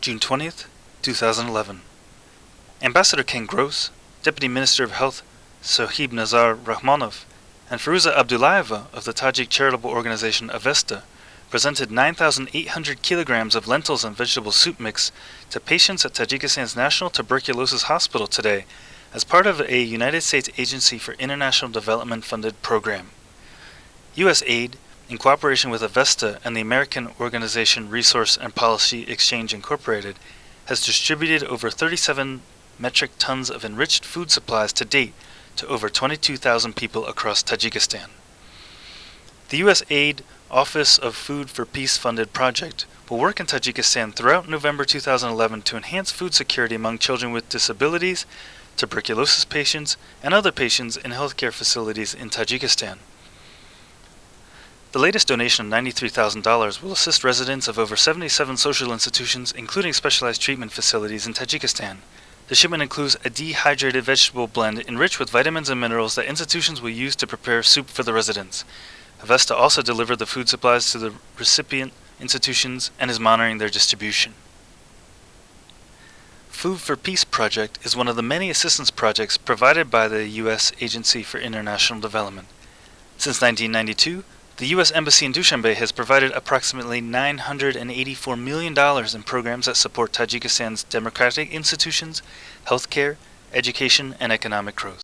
June 20th, 2011. Ambassador Ken Gross, Deputy Minister of Health Sohibnazar Rahmonov, and Firuza Abdullaeva of the Tajik charitable organization Avesto presented 9,800 kilograms of lentils and vegetable soup mix to patients at Tajikistan's National Tuberculosis Hospital today as part of a United States Agency for International Development funded program. USAID, in cooperation with Avesto and the American organization Resource and Policy Exchange Incorporated, has distributed over 37 metric tons of enriched food supplies to date to over 22,000 people across Tajikistan. The USAID Office of Food for Peace funded project will work in Tajikistan throughout November 2011 to enhance food security among children with disabilities, tuberculosis patients, and other patients in healthcare facilities in Tajikistan. The latest donation of $93,000 will assist residents of over 77 social institutions, including specialized treatment facilities in Tajikistan. The shipment includes a dehydrated vegetable blend enriched with vitamins and minerals that institutions will use to prepare soup for the residents. Avesta also delivered the food supplies to the recipient institutions and is monitoring their distribution. Food for Peace project is one of the many assistance projects provided by the U.S. Agency for International Development. Since 1992, the U.S. Embassy in Dushanbe has provided approximately $984 million in programs that support Tajikistan's democratic institutions, healthcare, education, and economic growth.